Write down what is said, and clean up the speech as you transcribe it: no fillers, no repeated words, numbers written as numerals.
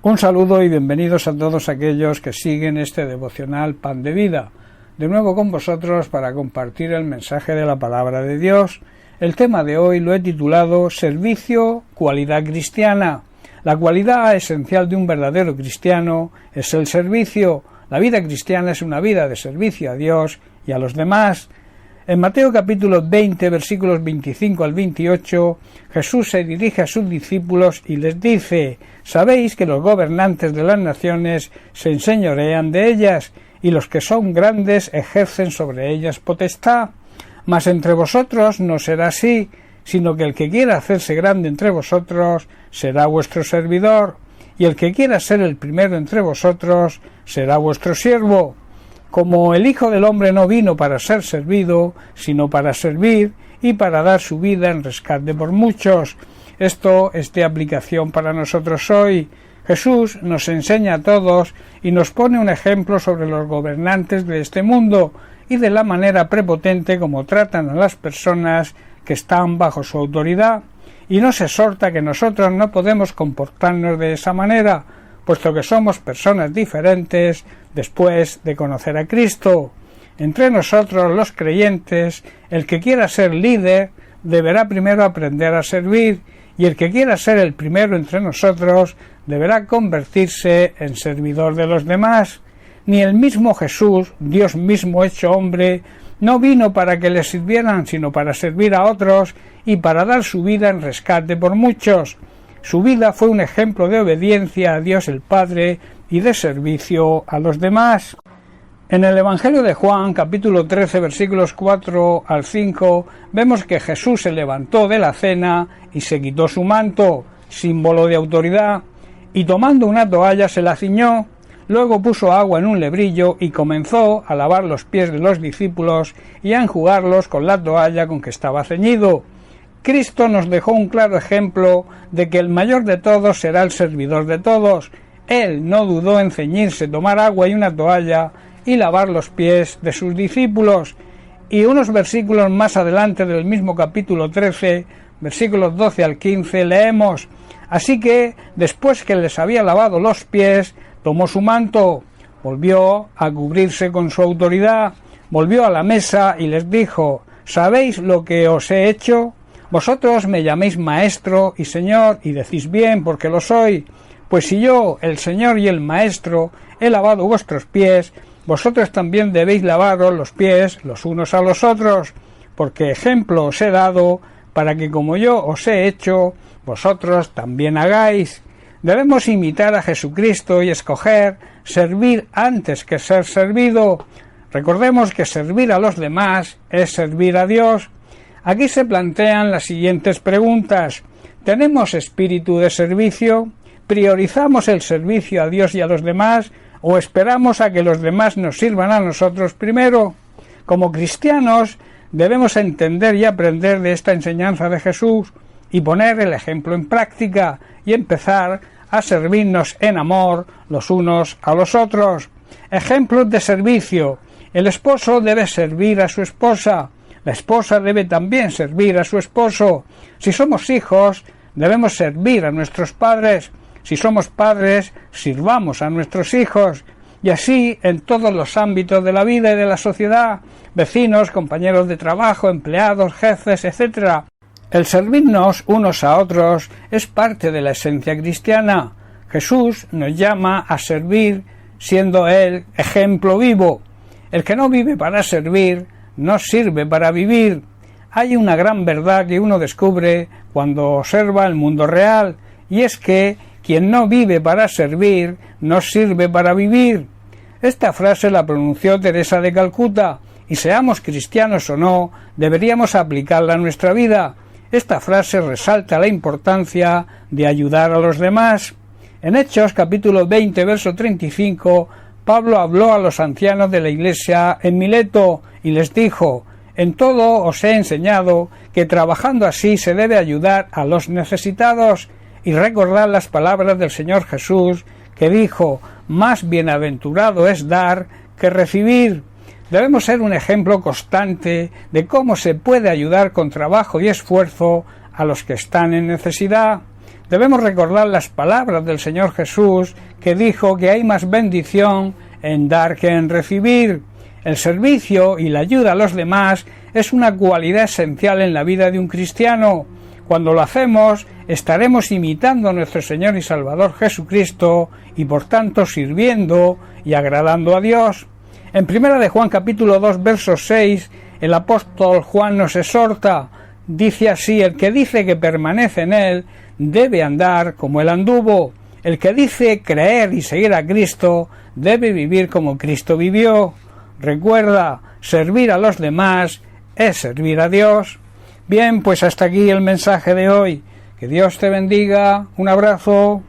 Un saludo y bienvenidos a todos aquellos que siguen este devocional Pan de Vida. De nuevo con vosotros para compartir el mensaje de la Palabra de Dios. El tema de hoy lo he titulado Servicio, cualidad cristiana. La cualidad esencial de un verdadero cristiano es el servicio. La vida cristiana es una vida de servicio a Dios y a los demás. En Mateo capítulo 20, versículos 25 al 28, Jesús se dirige a sus discípulos y les dice: «Sabéis que los gobernantes de las naciones se enseñorean de ellas, y los que son grandes ejercen sobre ellas potestad. Mas entre vosotros no será así, sino que el que quiera hacerse grande entre vosotros será vuestro servidor, y el que quiera ser el primero entre vosotros será vuestro siervo. Como el Hijo del Hombre no vino para ser servido, sino para servir y para dar su vida en rescate por muchos». Esto es de aplicación para nosotros hoy. Jesús nos enseña a todos y nos pone un ejemplo sobre los gobernantes de este mundo y de la manera prepotente como tratan a las personas que están bajo su autoridad, y nos exhorta que nosotros no podemos comportarnos de esa manera, puesto que somos personas diferentes después de conocer a Cristo. Entre nosotros, los creyentes, el que quiera ser líder deberá primero aprender a servir, y el que quiera ser el primero entre nosotros deberá convertirse en servidor de los demás. Ni el mismo Jesús, Dios mismo hecho hombre, no vino para que le sirvieran, sino para servir a otros y para dar su vida en rescate por muchos. Su vida fue un ejemplo de obediencia a Dios el Padre y de servicio a los demás. En el Evangelio de Juan, capítulo 13, versículos 4 al 5, vemos que Jesús se levantó de la cena y se quitó su manto, símbolo de autoridad, y tomando una toalla se la ciñó. Luego puso agua en un lebrillo y comenzó a lavar los pies de los discípulos y a enjugarlos con la toalla con que estaba ceñido. Cristo nos dejó un claro ejemplo de que el mayor de todos será el servidor de todos. Él no dudó en ceñirse, tomar agua y una toalla y lavar los pies de sus discípulos. Y unos versículos más adelante del mismo capítulo 13, versículos 12 al 15, leemos: «Así que, después que les había lavado los pies, tomó su manto, volvió a cubrirse con su autoridad, volvió a la mesa y les dijo: ¿Sabéis lo que os he hecho? Vosotros me llaméis Maestro y Señor, y decís bien, porque lo soy. Pues si yo, el Señor y el Maestro, he lavado vuestros pies, vosotros también debéis lavaros los pies los unos a los otros, porque ejemplo os he dado, para que como yo os he hecho, vosotros también hagáis». Debemos imitar a Jesucristo y escoger servir antes que ser servido. Recordemos que servir a los demás es servir a Dios. Aquí se plantean las siguientes preguntas. ¿Tenemos espíritu de servicio? ¿Priorizamos el servicio a Dios y a los demás? ¿O esperamos a que los demás nos sirvan a nosotros primero? Como cristianos debemos entender y aprender de esta enseñanza de Jesús y poner el ejemplo en práctica y empezar a servirnos en amor los unos a los otros. Ejemplos de servicio. El esposo debe servir a su esposa. La esposa debe también servir a su esposo. Si somos hijos, debemos servir a nuestros padres. Si somos padres, sirvamos a nuestros hijos. Y así en todos los ámbitos de la vida y de la sociedad: vecinos, compañeros de trabajo, empleados, jefes, etc. El servirnos unos a otros es parte de la esencia cristiana. Jesús nos llama a servir siendo Él ejemplo vivo. El que no vive para servir no sirve para vivir. Hay una gran verdad que uno descubre cuando observa el mundo real, y es que quien no vive para servir no sirve para vivir. Esta frase la pronunció Teresa de Calcuta, y seamos cristianos o no, deberíamos aplicarla a nuestra vida. Esta frase resalta la importancia de ayudar a los demás. En Hechos capítulo 20, verso 35, Pablo habló a los ancianos de la iglesia en Mileto y les dijo: «En todo os he enseñado que trabajando así se debe ayudar a los necesitados», y recordar las palabras del Señor Jesús, que dijo: «Más bienaventurado es dar que recibir». Debemos ser un ejemplo constante de cómo se puede ayudar con trabajo y esfuerzo a los que están en necesidad. Debemos recordar las palabras del Señor Jesús, que dijo que hay más bendición en dar que en recibir. El servicio y la ayuda a los demás es una cualidad esencial en la vida de un cristiano. Cuando lo hacemos, estaremos imitando a nuestro Señor y Salvador Jesucristo y por tanto sirviendo y agradando a Dios. En 1 de Juan capítulo 2 verso 6, el apóstol Juan nos exhorta, dice así: el que dice que permanece en él debe andar como él anduvo. El que dice creer y seguir a Cristo debe vivir como Cristo vivió. Recuerda, servir a los demás es servir a Dios. Bien, pues hasta aquí el mensaje de hoy. Que Dios te bendiga. Un abrazo.